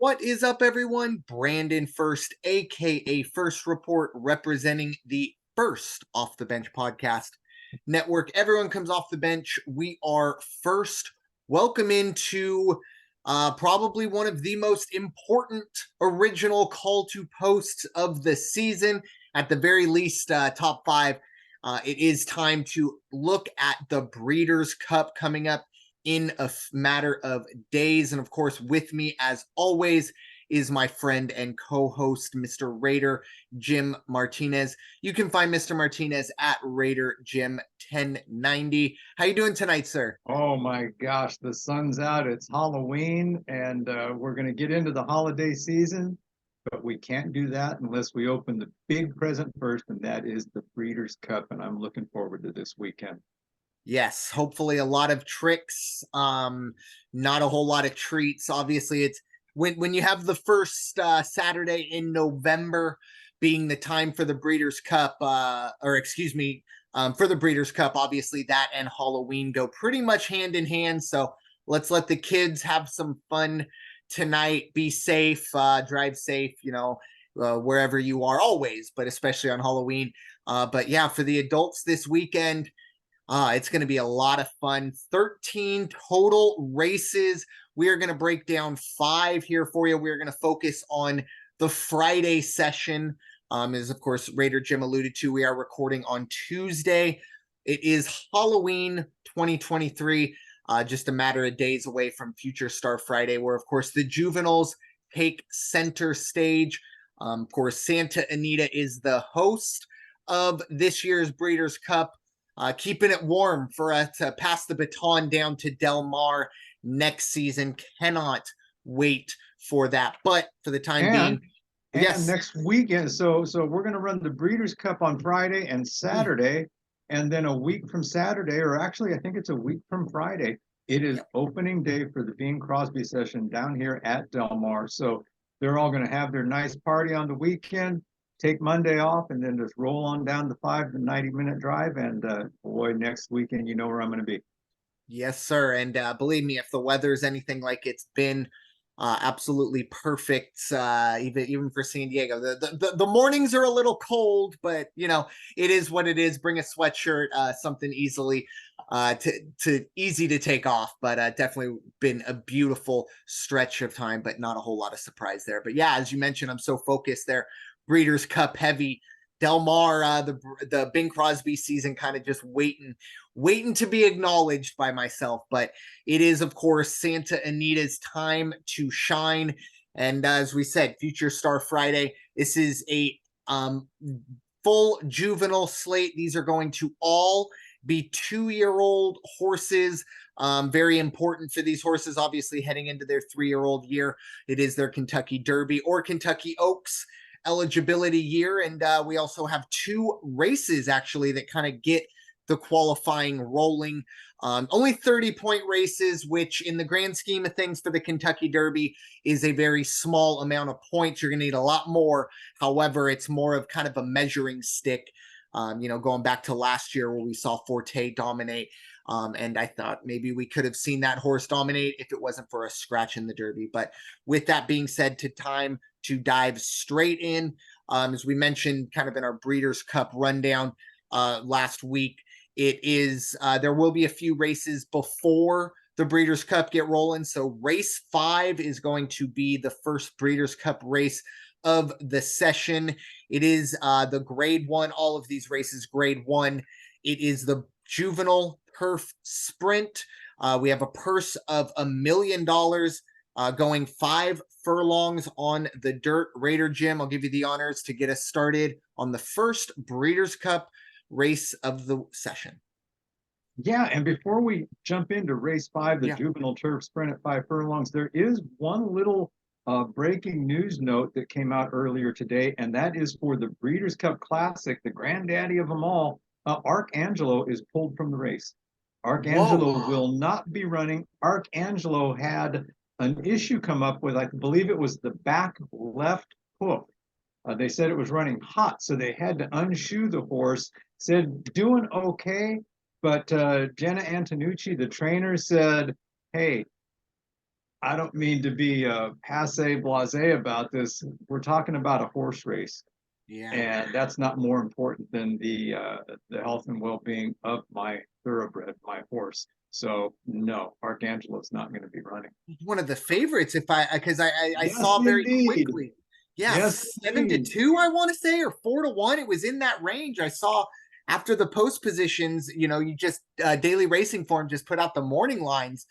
What is up, everyone? Brandon First, aka First Report, representing the First Off the Bench podcast network. Everyone comes off the bench. We are first. Welcome into probably one of the most important original call to posts of the season. At the very least, top five. It is time to look at the Breeders' Cup coming up in a matter of days. And of course, with me, as always, is my friend and co-host, Mr. Raider Jim Martinez. You can find Mr. Martinez at Raider Jim 1090. How you doing tonight, sir? Oh my gosh, the sun's out. It's Halloween, and we're going to get into the holiday season, but we can't do that unless we open the big present first, and that is the Breeders' Cup. And I'm looking forward to this weekend. Yes, hopefully a lot of tricks, not a whole lot of treats. Obviously, it's when you have the first Saturday in November being the time for the Breeders' Cup, or excuse me, for the Breeders' Cup, obviously that and Halloween go pretty much hand in hand. So let's let the kids have some fun tonight. Be safe, drive safe, wherever you are always, but especially on Halloween. But yeah, for the adults this weekend, it's going to be a lot of fun. 13 total races. We are going to break down 5 here for you. We're going to focus on the Friday session. As of course Raider Jim alluded to, we are recording on Tuesday. It is Halloween 2023, just a matter of days away from Future Star Friday, where of course the juveniles take center stage. Of course, Santa Anita is the host of this year's Breeders' Cup. Keeping it warm for us to pass the baton down to Del Mar next season. Cannot wait for that. But for the time being, yes. Next weekend, so we're going to run the Breeders' Cup on Friday and Saturday, and then a week from Saturday, or actually I think it's a week from Friday, it is opening day for the Bing Crosby session down here at Del Mar. So they're all going to have their nice party on the weekend, take Monday off, and then just roll on down the 5 to 90-minute drive. And boy, next weekend, you know where I'm going to be. Yes, sir. And believe me, if the weather's anything like it's been, absolutely perfect, even for San Diego. The mornings are a little cold, but it is what it is. Bring a sweatshirt, something easily easy to take off. But definitely been a beautiful stretch of time, but not a whole lot of surprise there. But yeah, as you mentioned, I'm so focused there. Breeders' Cup heavy. Del Mar, the Bing Crosby season, kind of just waiting to be acknowledged by myself. But it is, of course, Santa Anita's time to shine. And as we said, Future Star Friday. This is a full juvenile slate. These are going to all be 2-year-old horses. Very important for these horses, obviously heading into their 3-year-old year. It is their Kentucky Derby or Kentucky Oaks eligibility year. And we also have 2 races actually that kind of get the qualifying rolling. Only 30-point races, which in the grand scheme of things for the Kentucky Derby is a very small amount of points. You're going to need a lot more. However, it's more of kind of a measuring stick, going back to last year where we saw Forte dominate. And I thought maybe we could have seen that horse dominate if it wasn't for a scratch in the Derby. But with that being said, time to dive straight in. As we mentioned kind of in our Breeders' Cup rundown last week, it is there will be a few races before the Breeders' Cup get rolling. So race 5 is going to be the first Breeders' Cup race of the session. It is the grade 1, all of these races grade 1. It is the juvenile perf sprint. We have a purse of $1 million. Going 5 furlongs on the dirt. Raider Jim, I'll give you the honors to get us started on the first Breeders' Cup race of the session. Yeah, and before we jump into race 5, the juvenile turf sprint at 5 furlongs, there is one little breaking news note that came out earlier today, and that is for the Breeders' Cup Classic, the granddaddy of them all. Arcangelo is pulled from the race. Arcangelo will not be running. Arcangelo had an issue come up with, I believe it was the back left hoof. They said it was running hot, so they had to unshoe the horse. Said doing okay, but Jenna Antonucci, the trainer, said, hey, I don't mean to be passe blasé about this. We're talking about a horse race, Yeah. and that's not more important than the health and well-being of my thoroughbred, my horse. So no, Archangelo's not going to be running. One of the favorites, if I because I Yes, saw very indeed. quickly. Yeah, Yes, 7-2, I want to say, or 4-1. It was in that range. I saw after the post positions, you just Daily Racing Form just put out the morning lines,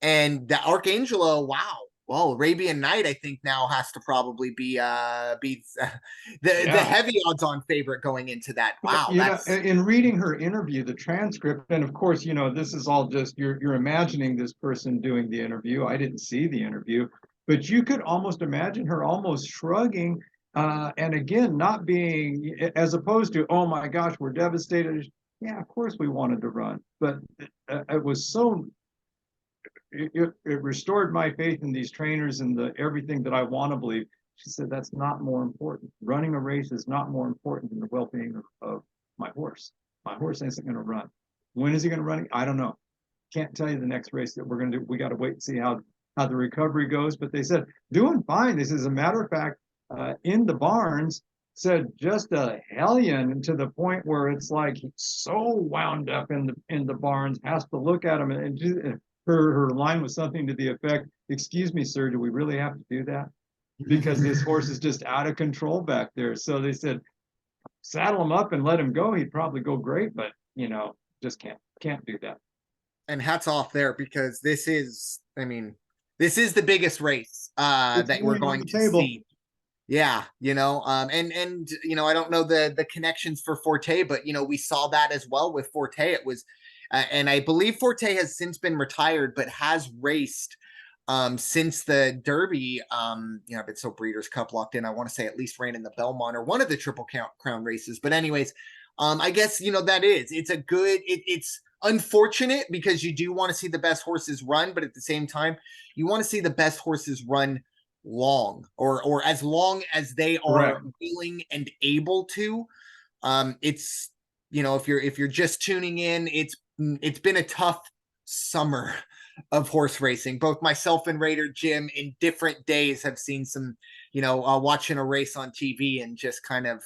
and the Archangelo, wow. Well, Arabian Night, I think now has to probably be the yeah. heavy odds on favorite going into that. Well, Wow, you know, that's in reading her interview, the transcript, and of course, this is all just you're imagining this person doing the interview. I didn't see the interview, but you could almost imagine her almost shrugging, and again, not being as opposed to, oh my gosh, we're devastated. Yeah, of course we wanted to run, but it was so it restored my faith in these trainers and the everything that I want to believe. She said that's not more important. Running a race is not more important than the well-being of my horse. My horse isn't going to run. When is he going to run? I don't know. Can't tell you the next race that we're going to do. We got to wait and see how the recovery goes. But they said doing fine. This is a matter of fact in the barns said just a hellion to the point where it's like he's so wound up in the barns has to look at him and her line was something to the effect, "Excuse me, sir, do we really have to do that? Because this horse is just out of control back there." So they said, saddle him up and let him go. He'd probably go great, but just can't do that. and hats off there because this is, I mean, this is the biggest race It's that we're million on going the to table. see. Yeah, and I don't know the connections for Forte, but we saw that as well with Forte. It was, and I believe Forte has since been retired, but has raced since the Derby. I've been so Breeders' Cup locked in. I want to say at least ran in the Belmont or one of the Triple Crown races. But anyways, I guess it's a good. It's unfortunate because you do want to see the best horses run, but at the same time, you want to see the best horses run long or as long as they are Correct. willing and able to. It's if you're just tuning in, it's been a tough summer of horse racing. Both myself and Raider Jim in different days have seen some, watching a race on TV and just kind of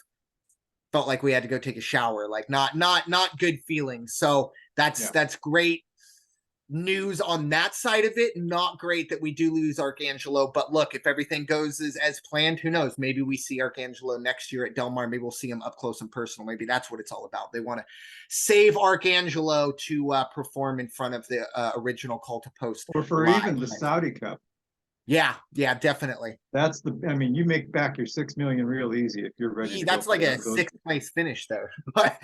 felt like we had to go take a shower, like not good feelings. So Yeah. that's great news on that side of it. Not great that we do lose Arcangelo, but look, if everything goes as planned, who knows? Maybe we see Arcangelo next year at Del Mar. Maybe we'll see him up close and personal. Maybe that's what it's all about. They want to save Arcangelo to perform in front of the original Cult of Post Or for live. even the Saudi Cup. Yeah, definitely. That's I mean, you make back your 6 million real easy if you're ready to That's go like a those. sixth place finish there. But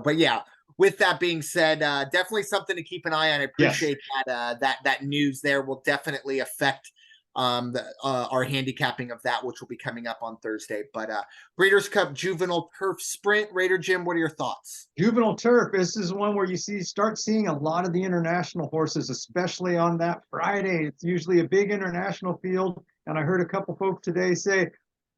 but yeah, with that being said, definitely something to keep an eye on. I appreciate that news there will definitely affect our handicapping of that, which will be coming up on Thursday. But Breeders' Cup Juvenile Turf Sprint, Raider Jim, what are your thoughts? Juvenile turf. This is one where you start seeing a lot of the international horses, especially on that Friday. It's usually a big international field, and I heard a couple folks today say,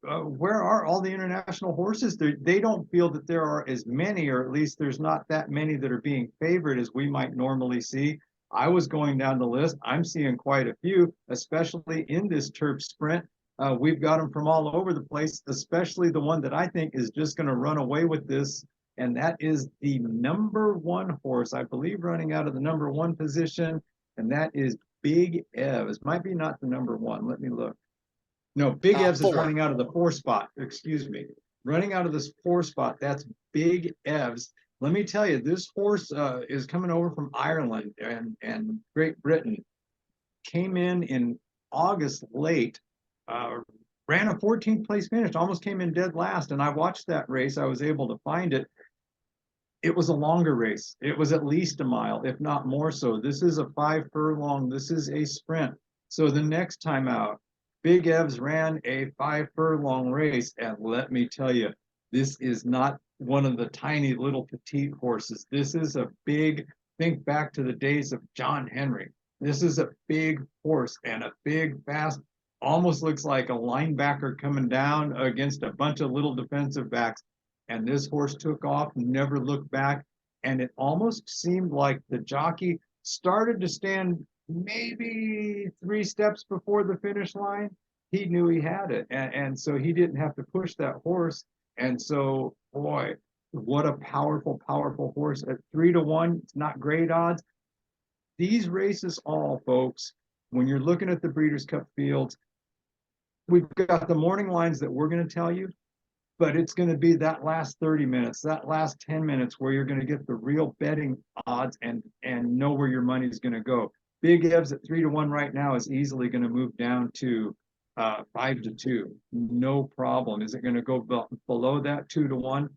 where are all the international horses? They don't feel that there are as many, or at least there's not that many that are being favored as we might normally see. I was going down the list. I'm seeing quite a few, especially in this turf sprint. We've got them from all over the place, especially the one that I think is just going to run away with this, and that is the number one horse, I believe, running out of the number one position, and that is Big Evs. Might be not the number one. Let me look. No, Big Evs is running out of the 4 spot. Excuse me. Running out of this 4 spot. That's Big Evs. Let me tell you, this horse is coming over from Ireland and Great Britain. Came in August late, ran a 14th place finish, almost came in dead last. And I watched that race. I was able to find it. It was a longer race. It was at least a mile, if not more so. This is a 5 furlong. This is a sprint. So the next time out, Big Evs ran a 5 furlong race. And let me tell you, this is not one of the tiny little petite horses. This is a big, think back to the days of John Henry. This is a big horse and a big, fast, almost looks like a linebacker coming down against a bunch of little defensive backs. And this horse took off, never looked back. And it almost seemed like the jockey started to stand maybe 3 steps before the finish line, he knew he had it. And so he didn't have to push that horse. And so, boy, what a powerful, powerful horse at 3-1. It's not great odds. These races, all folks, when you're looking at the Breeders' Cup fields, we've got the morning lines that we're going to tell you, but it's going to be that last 30 minutes, that last 10 minutes where you're going to get the real betting odds and know where your money is going to go. Big Evs at 3-1 right now is easily going to move down to 5-2. No problem. Is it going to go below that 2-1?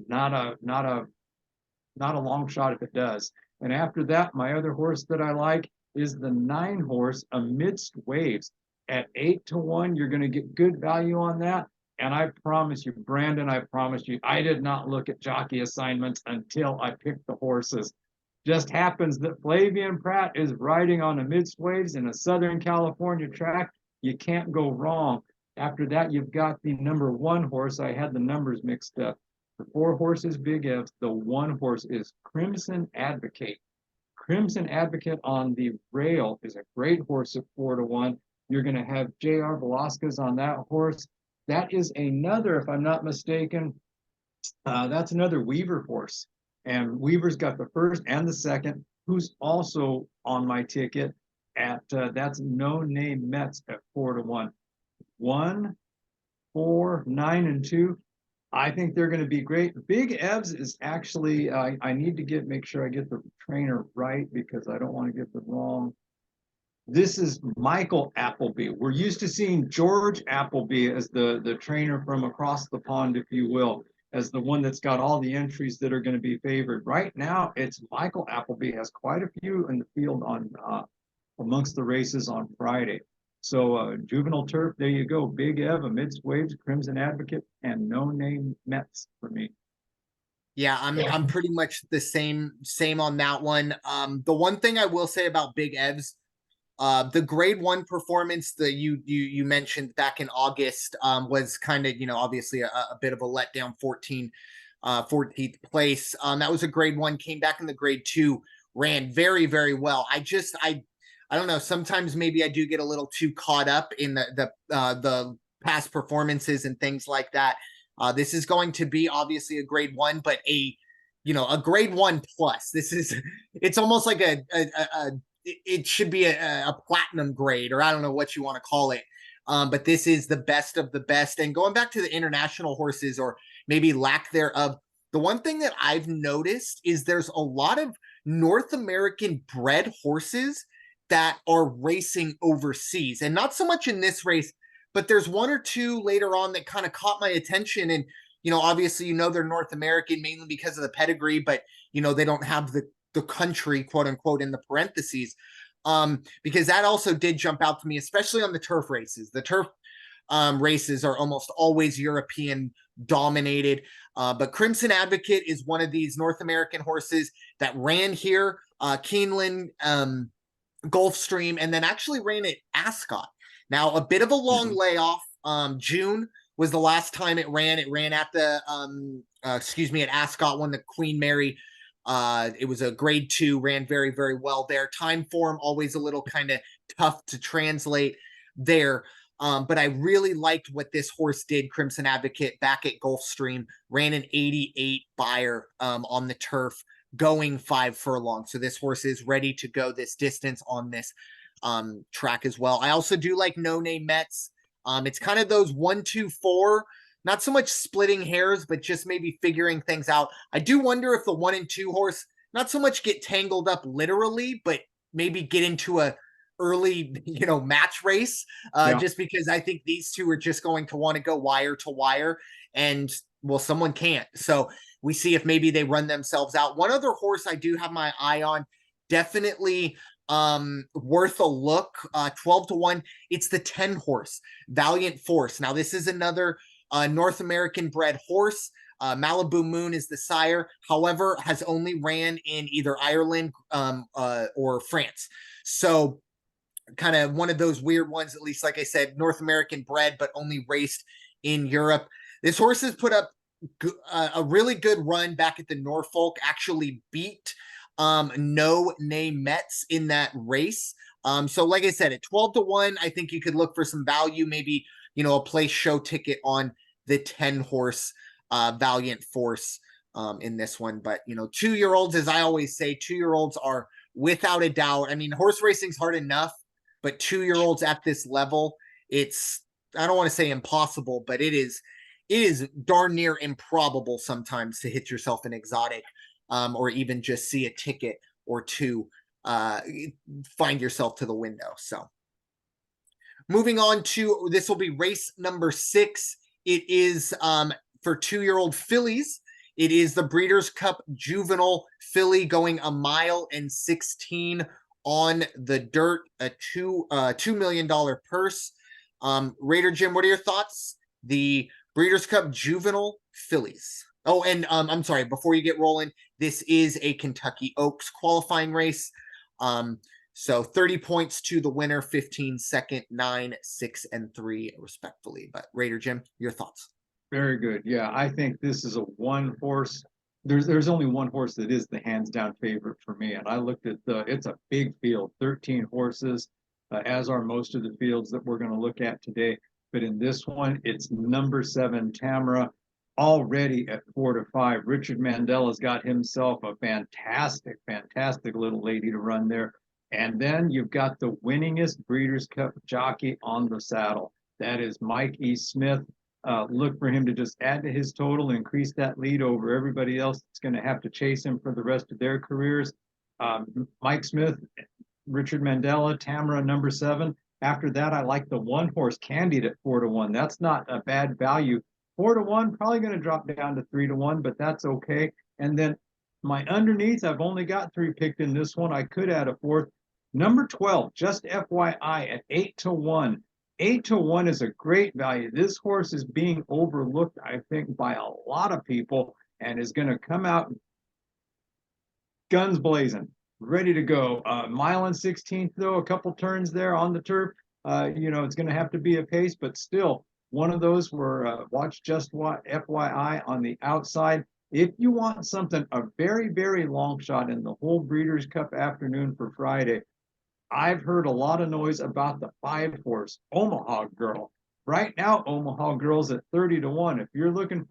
Not a long shot if it does. And after that, my other horse that I like is the 9 horse Amidst Waves at 8-1. You're going to get good value on that. And I promise you, Brandon, I promise you, I did not look at jockey assignments until I picked the horses. Just happens that Flavian Pratt is riding on Amidst Waves in a Southern California track. You can't go wrong. After that, you've got the number 1 horse. I had the numbers mixed up. The 4 horses, Big Evs. The 1 horse is Crimson Advocate. Crimson Advocate on the rail is a great horse at 4-1. You're going to have J.R. Velasquez on that horse. That is another, if I'm not mistaken, that's another Weaver horse. And Weaver's got the first and the second, who's also on my ticket at, that's No Name Mets at 4-1. 1, 4, 9, and 2. I think they're going to be great. Big Evs is actually, I need to make sure I get the trainer right because I don't want to get the wrong. This is Michael Appleby. We're used to seeing George Appleby as the trainer from across the pond, if you will, as the one that's got all the entries that are going to be favored. Right now, it's Michael Appleby has quite a few in the field on amongst the races on Friday. So Juvenile Turf, there you go. Big Ev, Amidst Waves, Crimson Advocate, and No Name Mets for me. Yeah, I'm pretty much the same on that one. The one thing I will say about Big Evs, the grade 1 performance that you mentioned back in August was kind of, obviously a bit of a letdown, 14th place. That was a grade 1, came back in the grade 2, ran very, very well. I don't know, sometimes maybe I do get a little too caught up in the past performances and things like that. This is going to be obviously a grade 1, but a grade 1 plus. It's almost like it should be a platinum grade, or I don't know what you want to call it. But this is the best of the best. And going back to the international horses, or maybe lack thereof, the one thing that I've noticed is there's a lot of North American bred horses that are racing overseas, and not so much in this race, but there's 1 or 2 later on that kind of caught my attention. And obviously they're North American mainly because of the pedigree, but they don't have the country, quote unquote, in the parentheses, because that also did jump out to me, especially on the turf races. The turf races are almost always European dominated, but Crimson Advocate is one of these North American horses that ran here, Keeneland, Gulfstream, and then actually ran at Ascot. Now, a bit of a long layoff. June was the last time it ran. It ran at the at Ascot, won the Queen Mary. It was a grade 2, ran very, very well there. Time form always a little kind of tough to translate there. But I really liked what this horse did, Crimson Advocate, back at Gulfstream, ran an 88 buyer on the turf, going 5 furlongs. So this horse is ready to go this distance on this track as well. I also do like No Name Mets. It's kind of those 1, 2, 4, not so much splitting hairs, but just maybe figuring things out. I do wonder if the 1 and 2 horse, not so much get tangled up literally, but maybe get into a early, match race, just because I think these 2 are just going to want to go wire to wire, and well, someone can't. So we see if maybe they run themselves out. One other horse I do have my eye on, definitely worth a look, 12-1. It's the 10 horse Valiant Force. Now this is another North American bred horse. Malibu Moon is the sire, however, has only ran in either Ireland or France. So kind of one of those weird ones, at least, like I said, North American bred, but only raced in Europe. This horse has put up a really good run back at the Norfolk, actually beat No Name Mets in that race. So like I said, at 12-1, I think you could look for some value, maybe, a place show ticket on the 10 horse Valiant Force in this one. But, 2-year-olds, as I always say, 2-year-olds are without a doubt. I mean, horse racing's hard enough, but 2-year-olds at this level, it's, I don't want to say impossible, but it is darn near improbable sometimes to hit yourself an exotic, or even just see a ticket or two, find yourself to the window. So moving on to, this will be race number 6. It is for 2-year-old fillies. It is the Breeders' Cup Juvenile Filly going 1.16 miles on the dirt, a $2 million purse. Raider Jim, what are your thoughts? The Breeders' Cup Juvenile Fillies. Oh, and I'm sorry, before you get rolling, this is a Kentucky Oaks qualifying race. So 30 points to the winner, 15 second, 9, 6, and 3 respectfully. But Raider Jim, your thoughts? Very good. Yeah, I think this is a one horse. There's only one horse that is the hands down favorite for me. And I looked at it's a big field, 13 horses, as are most of the fields that we're going to look at today. But in this one, it's number 7, Tamara, already at 4-5. Richard Mandela's got himself a fantastic, fantastic little lady to run there. And then you've got the winningest Breeders' Cup jockey on the saddle. That is Mike E. Smith. Look for him to just add to his total, increase that lead over everybody else that's going to have to chase him for the rest of their careers. Mike Smith, Richard Mandela, Tamara, number 7. After that, I like the one horse Candied at 4-1. That's not a bad value. 4-1, probably going to drop down to 3-1, but that's okay. And then my underneath, I've only got 3 picked in this one. I could add a 4th. Number 12, just FYI, at 8-1. 8-1 is a great value. This horse is being overlooked, I think, by a lot of people, and is going to come out guns blazing, ready to go. 1.16 though, a couple turns there on the turf. It's going to have to be a pace, but still one of those where watch just what FYI on the outside. If you want something, a very, very long shot in the whole Breeders' Cup afternoon for Friday, I've heard a lot of noise about the 5-horse Omaha Girl. Right now, Omaha Girl's at 30-1. If you're looking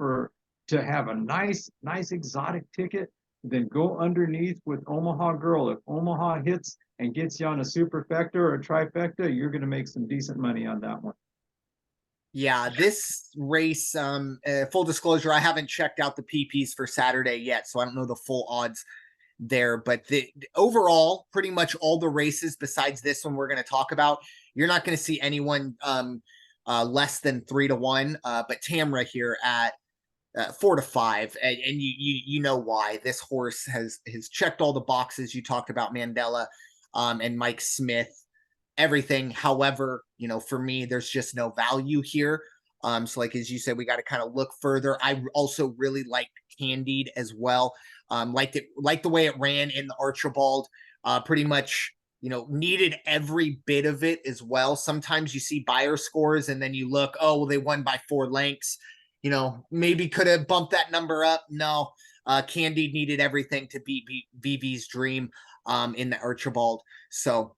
to have a nice exotic ticket, then go underneath with Omaha Girl. If Omaha hits and gets you on a superfecta or a trifecta, you're going to make some decent money on that one. Yeah, this race, full disclosure, I haven't checked out the PPs for Saturday yet, so I don't know the full odds there. But overall, pretty much all the races besides this one we're going to talk about, you're not going to see anyone less than 3-1. But Tamara here at 4-5, and you know why. This horse has checked all the boxes. You talked about Mandela and Mike Smith, everything. However, for me, there's just no value here. So like, as you said, we got to kind of look further. I also really liked Candied as well. Liked the way it ran in the Archibald. Pretty much, needed every bit of it as well. Sometimes you see buyer scores and then you look, oh, well, they won by 4 lengths. Maybe could have bumped that number up. No, Candied needed everything to beat VV's dream in the Archibald. So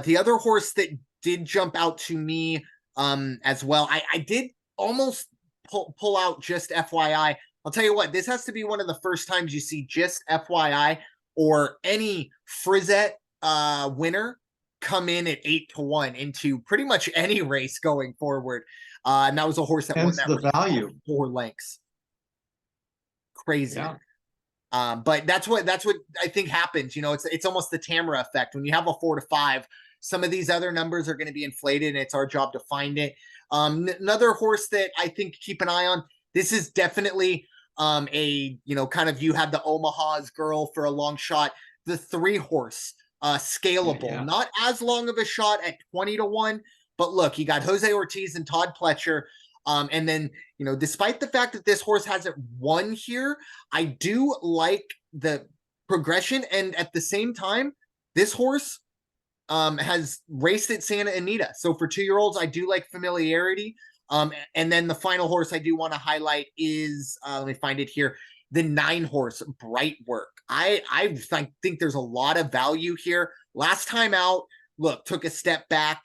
the other horse that did jump out to me as well, I did almost pull out just FYI. I'll tell you what, this has to be one of the first times you see just FYI or any Frizette winner come in at 8-1 into pretty much any race going forward. And that was a horse that won that the value 4 lengths. Crazy. Yeah. But that's what I think happens. It's almost the Tamara effect. When you have a 4-5, some of these other numbers are going to be inflated, and it's our job to find it. Another horse that I think keep an eye on. This is definitely kind of, you had the Omaha's Girl for a long shot. The 3-horse scalable, Yeah. not as long of a shot at 20-1, but look, you got Jose Ortiz and Todd Pletcher. And then, despite the fact that this horse hasn't won here, I do like the progression. And at the same time, this horse has raced at Santa Anita. So for 2-year-olds, I do like familiarity. And then the final horse I do want to highlight is, let me find it here, the 9-horse Bright Work. I think there's a lot of value here. Last time out look, took a step back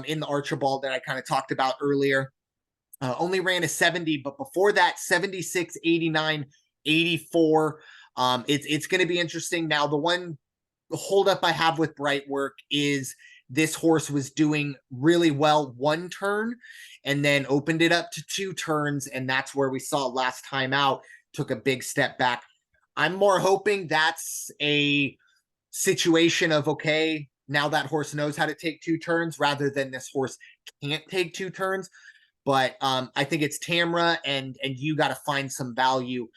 in the Archibald that I kind of talked about earlier. Only ran a 70, but before that, 76, 89, 84. It's going to be interesting. Now, the one holdup I have with Bright Work is this horse was doing really well one turn and then opened it up to two turns. And that's where we saw last time out, took a big step back. I'm more hoping that's a situation of, okay, now that horse knows how to take two turns rather than this horse can't take two turns. But I think it's Tamara, and you got to find some value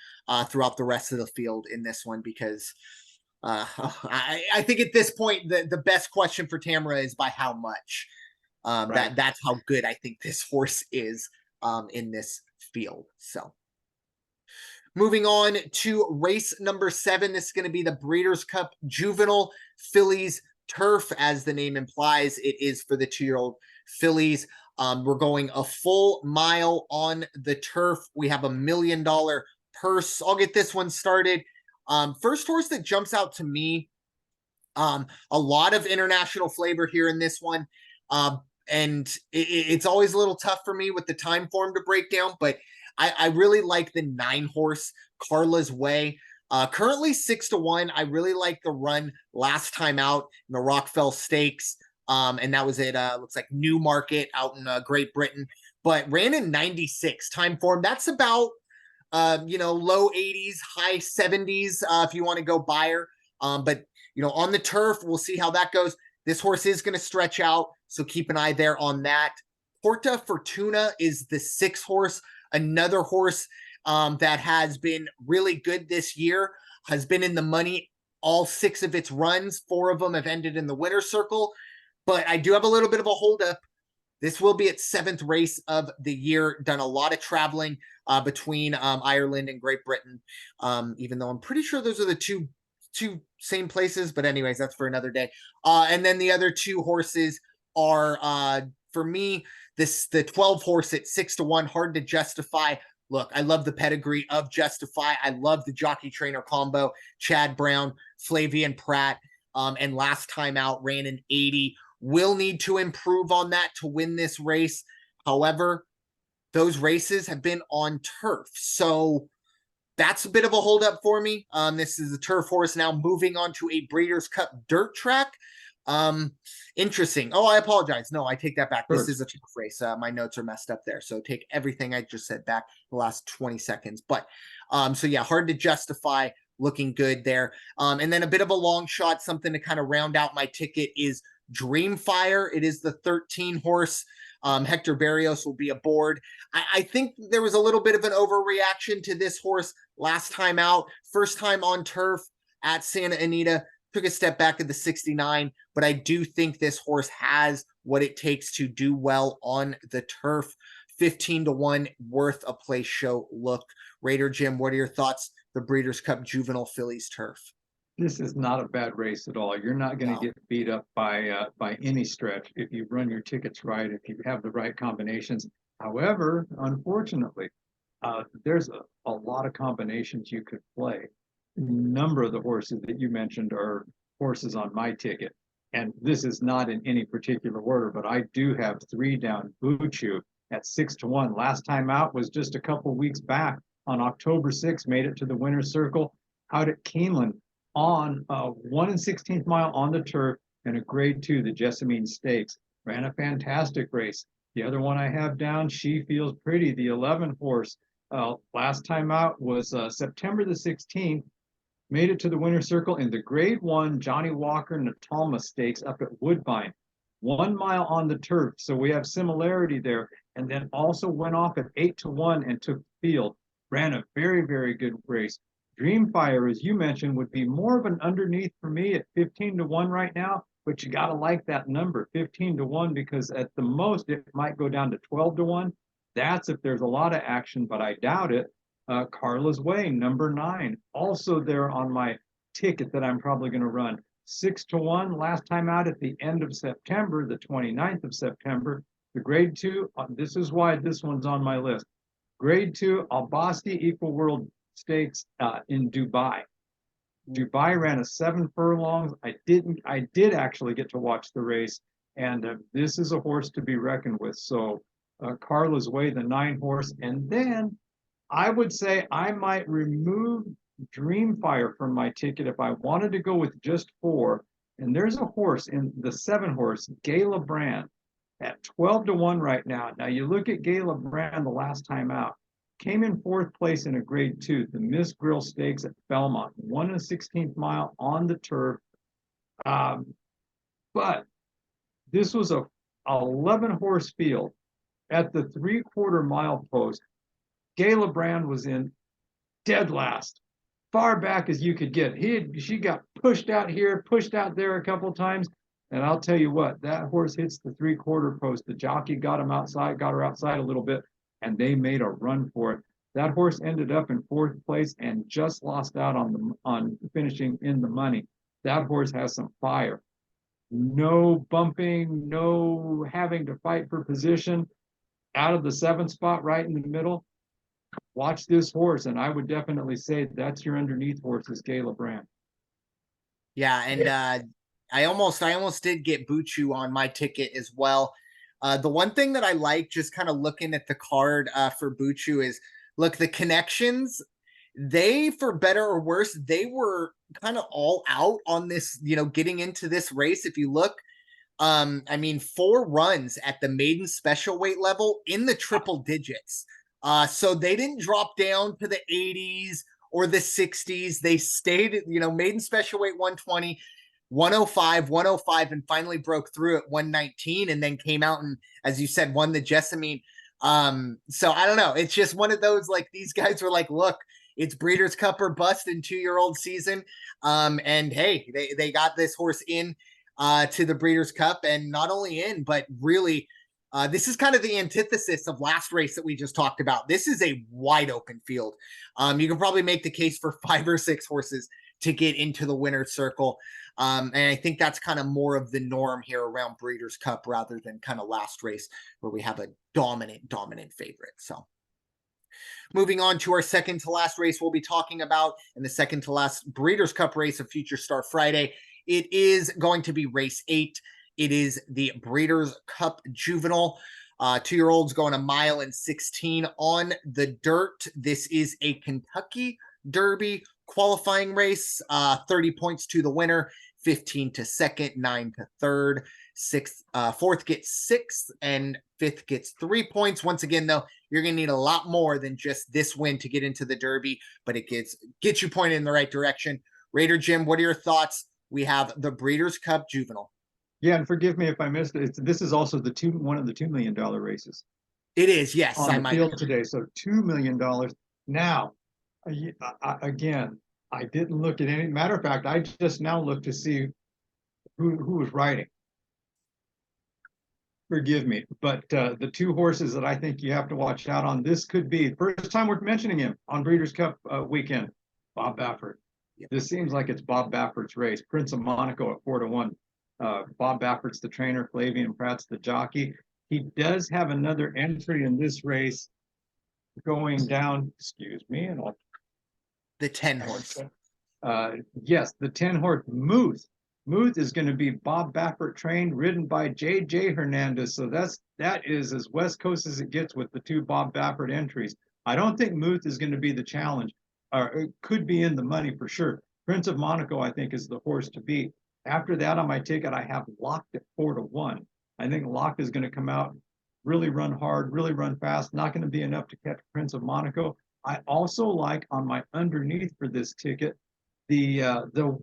throughout the rest of the field in this one, because I think at this point the best question for Tamara is by how much. Right. That's how good I think this horse is in this field. So moving on to race number 7. This is going to be the Breeders' Cup Juvenile Fillies Turf. As the name implies, it is for the 2-year-old fillies. We're going a full mile on the turf. We have $1 million purse. I'll get this one started. First horse that jumps out to me, a lot of international flavor here in this one. And it's always a little tough for me with the time form to break down, but I really like the 9 horse Carla's Way. Currently 6-1. I really like the run last time out in the Rockfell Stakes. And that was at looks like Newmarket out in Great Britain, but ran in 96 time form. That's about low 80s, high 70s if you want to go buyer. But on the turf, we'll see how that goes. This horse is going to stretch out, so keep an eye there on that. Porta Fortuna is the 6 horse, another horse that has been really good this year, has been in the money all 6 of its runs. 4 of them have ended in the winner's circle. But I do have a little bit of a holdup. This will be its 7th race of the year. Done a lot of traveling between Ireland and Great Britain, even though I'm pretty sure those are the two same places. But anyways, that's for another day. And then the other 2 horses are, for me, the 12 horse at 6-1, Hard to Justify. Look, I love the pedigree of Justify. I love the jockey trainer combo, Chad Brown, Flavian Pratt, and last time out ran an 80. Will need to improve on that to win this race. However, those races have been on turf, so that's a bit of a holdup for me. This is a turf horse now moving on to a Breeders' Cup dirt track. Interesting. Oh, I apologize. No, I take that back. This is a turf race. My notes are messed up there, so take everything I just said back the last 20 seconds. But so yeah, Hard to Justify, looking good there. And then a bit of a long shot, something to kind of round out my ticket, is Dreamfire. It is the 13 horse. Hector Barrios will be aboard. I think there was a little bit of an overreaction to this horse last time out. First time on turf at Santa Anita. Took a step back at the 69, but I do think this horse has what it takes to do well on the turf. 15-1, worth a place show look. Raider Jim, what are your thoughts? The Breeders' Cup Juvenile Fillies Turf. This is not a bad race at all. You're not going to get beat up by any stretch if you run your tickets right, if you have the right combinations. However, unfortunately, there's a lot of combinations you could play. A number of the horses that you mentioned are horses on my ticket. And this is not in any particular order, but I do have 3 down. Buchu at 6-1. Last time out was just a couple weeks back on October 6th, made it to the winner's circle out at Keeneland on 1 16th mile on the turf and a grade 2, the Jessamine Stakes. Ran a fantastic race. The other one I have down, She Feels Pretty, the 11 horse. Last time out was September the 16th. Made it to the winner's circle in the grade 1 Johnny Walker Natalma Stakes up at Woodbine. 1 mile on the turf, so we have similarity there. And then also went off at 8-1 and took the field. Ran a very, very good race. Dreamfire, as you mentioned, would be more of an underneath for me at 15-1 right now, but you got to like that number, 15-1, because at the most it might go down to 12-1. That's if there's a lot of action, but I doubt it. Carla's Way, number 9, also there on my ticket that I'm probably going to run. 6-1 last time out at the end of September, the 29th of September. The grade 2, this is why this one's on my list. Grade 2, Albasti Equal World Stakes in Dubai. Dubai ran a 7 furlongs. I did actually get to watch the race, and this is a horse to be reckoned with. So Carla's Way, the 9 horse, and then I would say I might remove Dreamfire from my ticket if I wanted to go with just 4. And there's a horse in the 7 horse, Gala Brand, at 12 to 1 right now. Now you look at Gala Brand the last time out, came in 4th place in a grade 2, the Miss Grill Stakes at Belmont, won a 16th mile on the turf. But this was a 11-horse field. At the 3/4 mile post, Gala Brand was in dead last, far back as you could get. She got pushed out here, pushed out there a couple times. And I'll tell you what, that horse hits the 3/4 post. The jockey got him outside, got her outside a little bit, and they made a run for it. That horse ended up in 4th place and just lost out on finishing in the money. That horse has some fire. No bumping, no having to fight for position. Out of the 7th spot, right in the middle. Watch this horse, and I would definitely say that's your underneath horse is Gala Brand. Yeah, and I almost did get Buchu on my ticket as well. The one thing that I like, just kind of looking at the card for Buchu, is look, the connections, they, for better or worse, they were kind of all out on this, getting into this race. If you look, I mean, 4 runs at the maiden special weight level in the triple digits. So they didn't drop down to the 80s or the 60s. They stayed, maiden special weight 120, 105, 105, and finally broke through at 119, and then came out and, as you said, won the Jessamine. So I don't know. It's just one of those, like, these guys were like, look, it's Breeders' Cup or bust in 2-year-old season. And hey, they got this horse in to the Breeders' Cup, and not only in, but really, this is kind of the antithesis of last race that we just talked about. This is a wide open field. You can probably make the case for 5 or 6 horses to get into the winner's circle. And I think that's kind of more of the norm here around Breeders' Cup rather than kind of last race where we have a dominant favorite. So moving on to our second to last race we'll be talking about, and the second to last Breeders' Cup race of Future Star Friday. It is going to be race 8. It is the Breeders' Cup Juvenile. 2-year-olds going 1.16 miles on the dirt. This is a Kentucky Derby qualifying race. 30 points to the winner, 15 to second, 9 to third. Fourth gets 6, and fifth gets 3 points. Once again, though, you're going to need a lot more than just this win to get into the Derby, but it gets you pointed in the right direction. Raider Jim, what are your thoughts? We have the Breeders' Cup Juvenile. Yeah, and forgive me if I missed it. This is also one of the $2 million races. It is, yes. On the field today, so $2 million. Now, again, I didn't look at any. Matter of fact, I just now looked to see who was riding. Forgive me, but the 2 horses that I think you have to watch out on. This could be first time we're mentioning him on Breeders' Cup weekend. Bob Baffert. Yep. This seems like it's Bob Baffert's race. Prince of Monaco at 4 to 1. Bob Baffert's the trainer, Flavian Pratt's the jockey. He does have another entry in this race going down, excuse me, and the 10 horse. Yes, the 10 horse Muth. Muth is going to be Bob Baffert trained, ridden by J.J. Hernandez. So that is as West Coast as it gets with the 2 Bob Baffert entries. I don't think Muth is going to be the challenge, or it could be in the money for sure. Prince of Monaco, I think, is the horse to beat. After that, on my ticket, I have Locked at 4 to 1. I think Locked is going to come out, really run hard, really run fast. Not going to be enough to catch Prince of Monaco. I also like on my underneath for this ticket the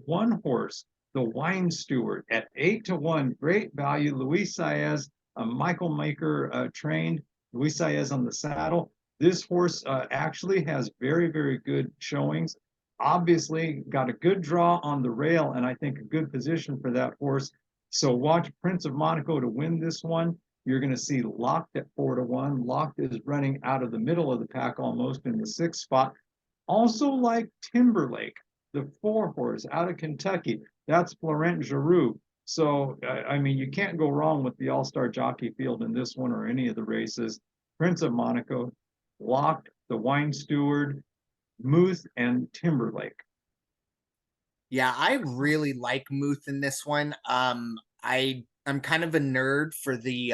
1 horse, the Wine Steward at 8 to 1. Great value. Luis Saez, a Michael Maker trained. Luis Saez on the saddle. This horse actually has very, very good showings. Obviously got a good draw on the rail, and I think a good position for that horse. So watch Prince of Monaco to win this one. You're going to see Locked at 4 to 1. Locked is running out of the middle of the pack almost in the 6th spot. Also like Timberlake, the 4 horse out of Kentucky. That's Florent Giroux. So, I mean, you can't go wrong with the all-star jockey field in this one or any of the races. Prince of Monaco, Locked, the Wine Steward, Muth, and Timberlake. Yeah, I really like Muth in this one. I'm kind of a nerd for the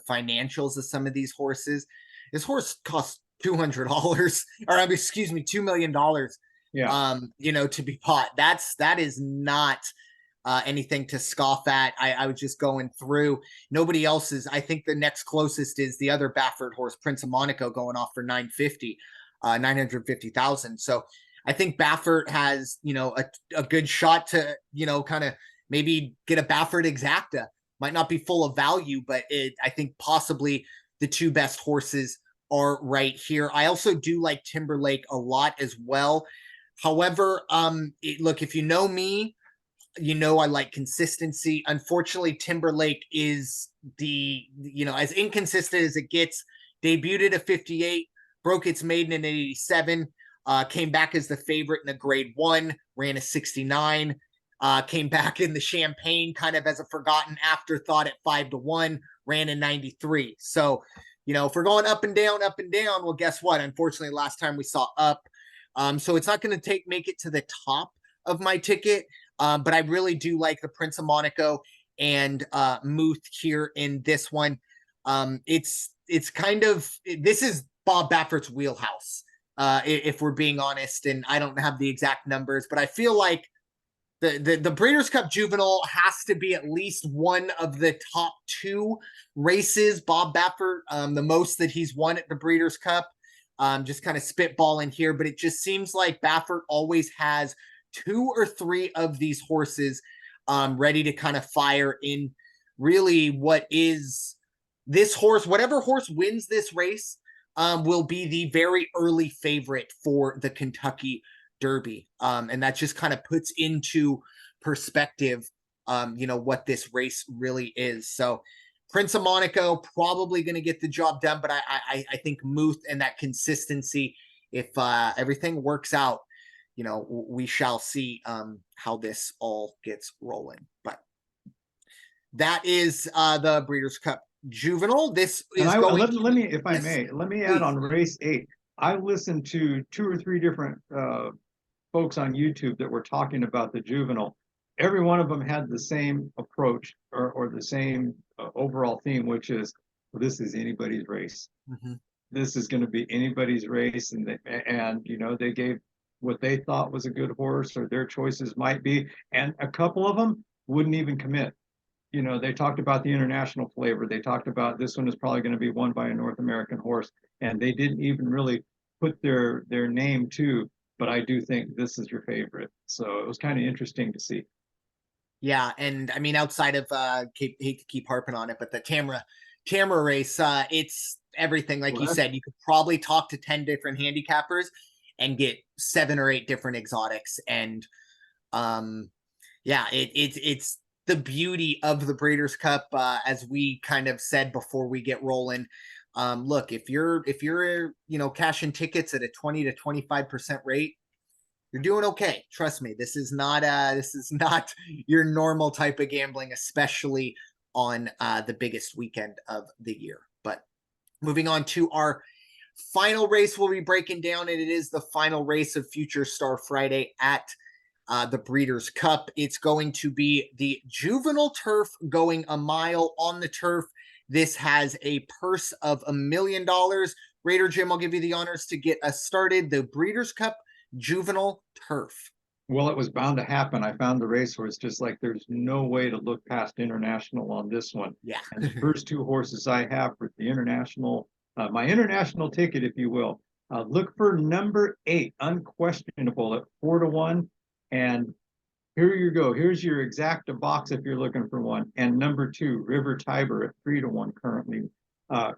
financials of some of these horses. This horse costs $200, or excuse me, $2 million. Yeah. To be bought. That is not anything to scoff at. I was just going through. Nobody else is. I think the next closest is the other Baffert horse, Prince of Monaco, going off for 950,000. So I think Baffert has, a good shot to, kind of maybe get a Baffert exacta. Might not be full of value, but I think possibly the two best horses are right here. I also do like Timberlake a lot as well. However, look, if you know me, I like consistency. Unfortunately, Timberlake is as inconsistent as it gets. Debuted at a 58, broke its maiden in 87, came back as the favorite in a grade 1, ran a 69, came back in the Champagne kind of as a forgotten afterthought at 5-1, ran in 93. So, if we're going up and down, well, guess what? Unfortunately, last time we saw up. So it's not going to make it to the top of my ticket. But I really do like the Prince of Monaco and Muth here in this one. It's kind of, this is Bob Baffert's wheelhouse, if we're being honest. And I don't have the exact numbers, but I feel like the Breeders' Cup Juvenile has to be at least one of the top 2 races. Bob Baffert, the most that he's won at the Breeders' Cup. Just kind of spitballing here, but it just seems like Baffert always has 2 or 3 of these horses ready to kind of fire in really what is this horse. Whatever horse wins this race will be the very early favorite for the Kentucky Derby. And that just kind of puts into perspective, what this race really is. So Prince of Monaco probably going to get the job done, but I think Muth and that consistency, if everything works out, we shall see how this all gets rolling. But that is the Breeders' Cup Juvenile. This is let me, if I may, let me add please. on race 8. I listened to 2 or 3 different folks on YouTube that were talking about the Juvenile. Every one of them had the same approach or the same overall theme, which is, well, this is anybody's race. Mm-hmm. This is going to be anybody's race, and they gave what they thought was a good horse, or their choices might be, and a couple of them wouldn't even commit. They talked about the international flavor. They talked about this one is probably going to be won by a North American horse, and they didn't even really put their name to. But I do think this is your favorite, so it was kind of interesting to see. Yeah, and I mean, outside of hate to keep harping on it, but the Tamara race, it's everything. Like you said, you could probably talk to 10 different handicappers and get 7 or 8 different exotics. And it's the beauty of the Breeders' Cup, as we kind of said before we get rolling. Look, if you're cashing tickets at a 20 to 25% rate, you're doing okay. Trust me, this is not your normal type of gambling, especially on the biggest weekend of the year. But moving on to our final race we'll be breaking down, and it is the final race of Future Star Friday at the Breeders' Cup. It's going to be the Juvenile Turf going a mile on the turf. This has a purse of $1 million. Raider Jim, I'll give you the honors to get us started. The Breeders' Cup Juvenile Turf. Well, it was bound to happen. I found the racehorse just like there's no way to look past international on this one. Yeah. And the first 2 horses I have for the international, my international ticket, if you will, look for number 8, Unquestionable, at 4-1. And here you go. Here's your exacta box if you're looking for one. And number 2, River Tiber, at 3-1 currently.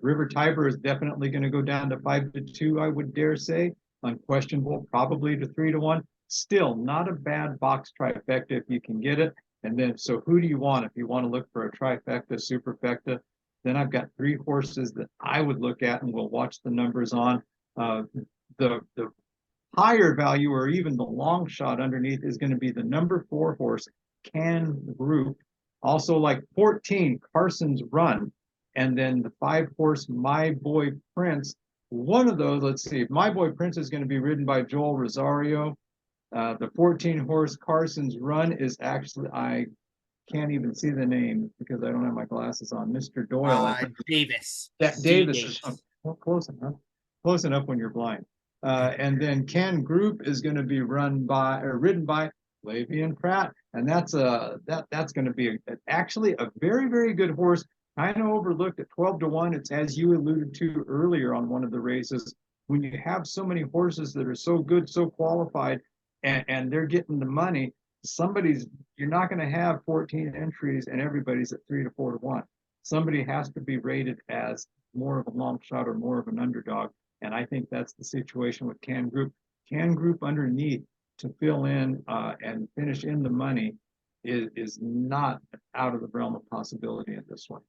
River Tiber is definitely going to go down to 5-2, I would dare say. Unquestionable, probably to 3-1. Still not a bad box trifecta if you can get it. And then, so who do you want? If you want to look for a trifecta, superfecta, then I've got 3 horses that I would look at and we'll watch the numbers on. The higher value, or even the long shot underneath, is going to be the number 4 horse, Can Group. Also, like 14, Carson's Run. And then the 5 horse, My Boy Prince. One of those, let's see, My Boy Prince is going to be ridden by Joel Rosario. The 14 horse Carson's Run is actually, I can't even see the name because I don't have my glasses on. Mr. Doyle, I think. Davis. That Steve Davis. Davis. Well, close enough. Close enough when you're blind. And then Ken Group is going to be ridden by Flavian Pratt, and that's going to be actually a very, very good horse. Kind of overlooked at 12-1. It's as you alluded to earlier on one of the races. When you have so many horses that are so good, so qualified, and they're getting the money, you're not going to have 14 entries and everybody's at 3 to 4-1. Somebody has to be rated as more of a long shot or more of an underdog. And I think that's the situation with Can Group. Can Group underneath to fill in and finish in the money is not out of the realm of possibility at this one.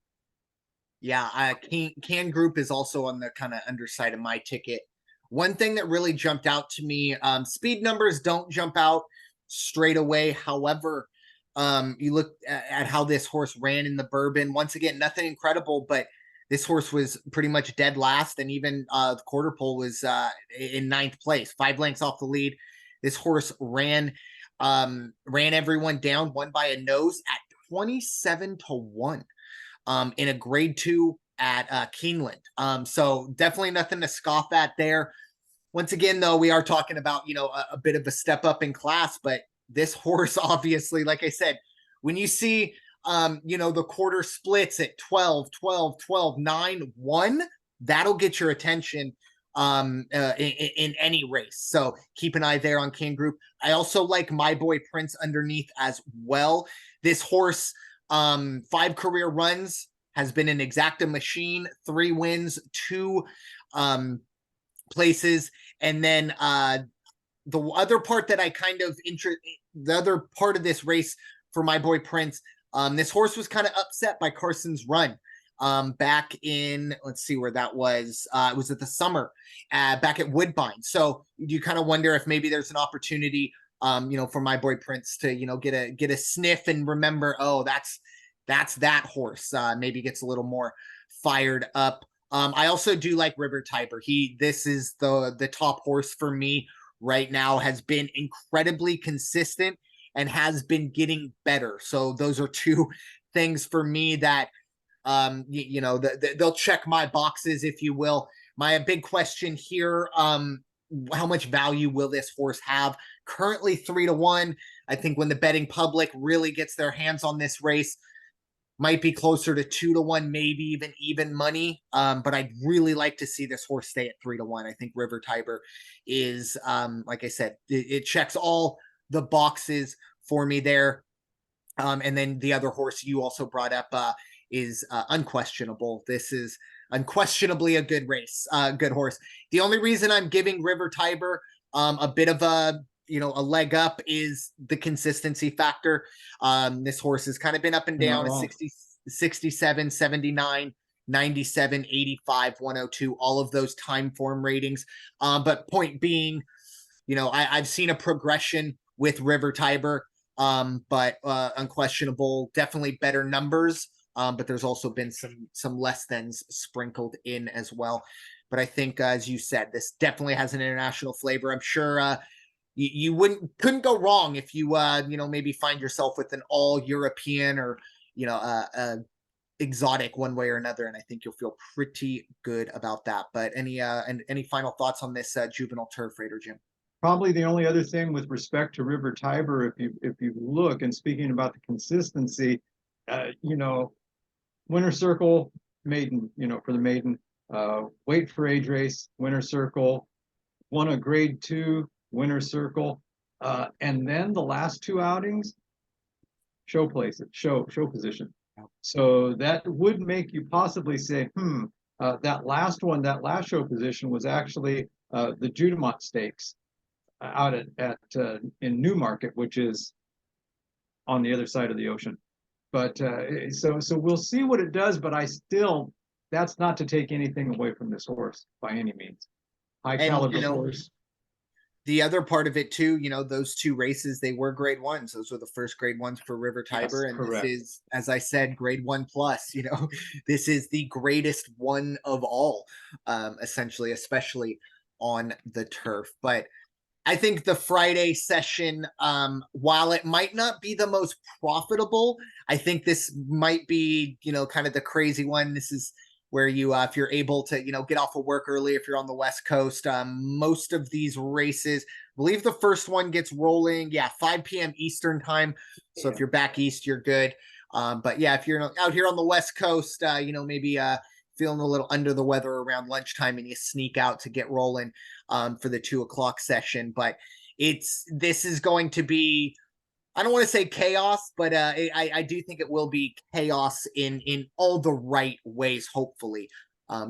Yeah, Can Group is also on the kind of underside of my ticket. One thing that really jumped out to me, speed numbers don't jump out straight away. However, you look at how this horse ran in the Bourbon. Once again, nothing incredible, but this horse was pretty much dead last, and even the quarter pole was in 9th place, 5 lengths off the lead. This horse ran everyone down, won by a nose at 27-1 in a grade 2 at Keeneland. So definitely nothing to scoff at there. Once again, though, we are talking about, a bit of a step up in class, but this horse, obviously, like I said, when you see, the quarter splits at 12, 12, 12, 9, 1, that'll get your attention in any race. So keep an eye there on King Group. I also like My Boy Prince underneath as well. This horse, 5 career runs, has been an exacta machine, 3 wins, 2 places. And then the other part that I kind of the other part of this race for My Boy Prince, this horse was kind of upset by Carson's Run back in, let's see where that was. It was at the summer back at Woodbine. So you kind of wonder if maybe there's an opportunity, for My Boy Prince to, get a sniff and remember, oh, that's that horse. Maybe gets a little more fired up. I also do like River Tiber. This is the top horse for me right now, has been incredibly consistent and has been getting better. So those are 2 things for me that, they'll check my boxes, if you will. My big question here, how much value will this horse have? Currently 3-1. I think when the betting public really gets their hands on this race, might be closer to 2-1, maybe even money. But I'd really like to see this horse stay at 3-1. I think River Tiber is, like I said, it checks all the boxes for me there. And then the other horse you also brought up is Unquestionable. This is unquestionably a good race, good horse. The only reason I'm giving River Tiber a bit of a leg up is the consistency factor. This horse has kind of been up and down, 60, 67, 79, 97, 85, 102, all of those time form ratings. But point being, I've seen a progression with River Tiber, but Unquestionable, definitely better numbers. But there's also been some less thans sprinkled in as well. But I think, as you said, this definitely has an international flavor. I'm sure you couldn't go wrong if you maybe find yourself with an all European or exotic one way or another, and I think you'll feel pretty good about that. But any final thoughts on this juvenile turf, Raider Jim? Probably the only other thing with respect to River Tiber, if you look, and speaking about the consistency, winner circle maiden, for the maiden, weight for age race, winner circle, won a grade 2 winner circle, and then the last 2 outings, show position. So that would make you possibly say, that last show position was actually the Judemont Stakes out at in Newmarket, which is on the other side of the ocean. But so we'll see what it does. But that's not to take anything away from this horse by any means. High caliber horse. The other part of it too, those 2 races, they were grade 1s. Those were the first grade 1s for River Tiber. Yes, and correct. This is, as I said, grade 1 plus, this is the greatest one of all, essentially, especially on the turf. But I think the Friday session, while it might not be the most profitable, I think this might be, kind of the crazy one. This is where you, if you're able to, get off of work early, if you're on the West Coast, most of these races, I believe the first one gets rolling, 5 p.m. Eastern time. So if you're back east, you're good. But yeah, if you're out here on the West Coast, maybe feeling a little under the weather around lunchtime and you sneak out to get rolling for the 2 o'clock session. But this is going to be, I don't want to say chaos, but I do think it will be chaos in all the right ways, hopefully,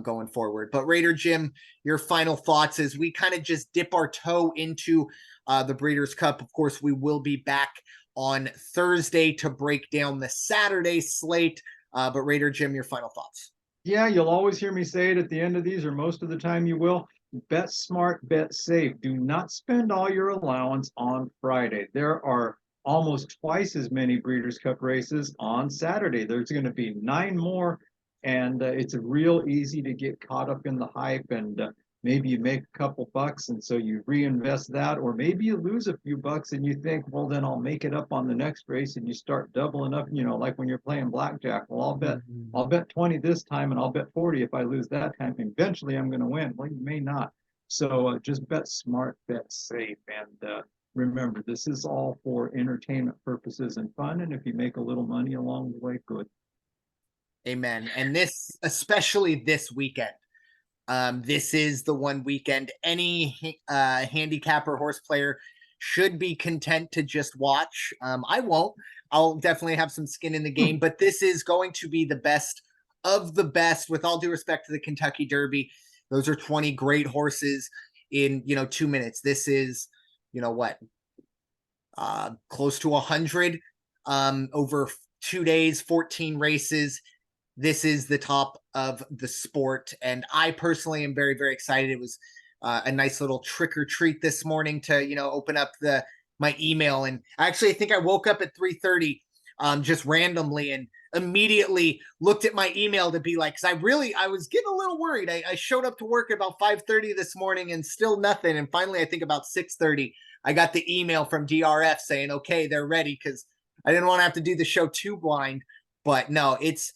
going forward. But Raider Jim, your final thoughts as we kind of just dip our toe into the Breeders' Cup. Of course, we will be back on Thursday to break down the Saturday slate. But Raider Jim, your final thoughts. Yeah, you'll always hear me say it at the end of these, or most of the time you will. Bet smart, bet safe. Do not spend all your allowance on Friday. There are almost twice as many Breeders' Cup races on Saturday. There's going to be 9 more, and it's real easy to get caught up in the hype, and maybe you make a couple bucks, and so you reinvest that, or maybe you lose a few bucks and you think, well, then I'll make it up on the next race, and you start doubling up, like when you're playing blackjack. Well, I'll bet 20 this time, and I'll bet 40 if I lose that time. Eventually, I'm going to win. Well, you may not. So just bet smart, bet safe, and remember, this is all for entertainment purposes and fun. And if you make a little money along the way, good. Amen. And especially this weekend. This is the one weekend any handicapper horse player should be content to just watch. I won't. I'll definitely have some skin in the game, but this is going to be the best of the best, with all due respect to the Kentucky Derby. Those are 20 great horses in, 2 minutes. This is, close to 100 over 2 days, 14 races. This is the top of the sport. And I personally am very, very excited. It was a nice little trick or treat this morning to, open up my email. And actually, I think I woke up at 3:30 just randomly and immediately looked at my email to be like, because I was getting a little worried. I showed up to work at about 5:30 this morning and still nothing. And finally, I think about 6:30, I got the email from DRF saying, okay, they're ready, because I didn't want to have to do the show too blind. But no, it's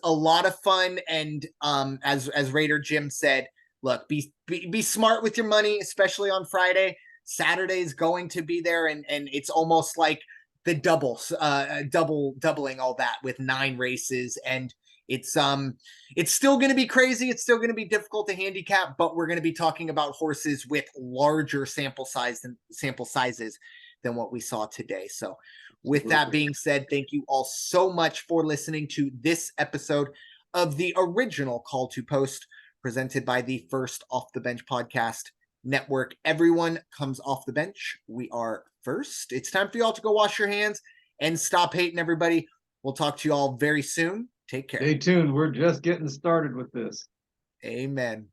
a lot of fun. And as Raider Jim said, look, be smart with your money, especially on Friday. Saturday is going to be there, and it's almost like the doubling all that with 9 races. And it's still going to be crazy. It's still going to be difficult to handicap, but we're going to be talking about horses with larger sample sizes than what we saw today. So with that being said, thank you all so much for listening to this episode of the original Call to Post, presented by the First Off the Bench podcast network. Everyone comes off the bench. We are first. It's time for y'all to go wash your hands and stop hating, everybody. We'll talk to you all very soon. Take care. Stay tuned. We're just getting started with this. Amen.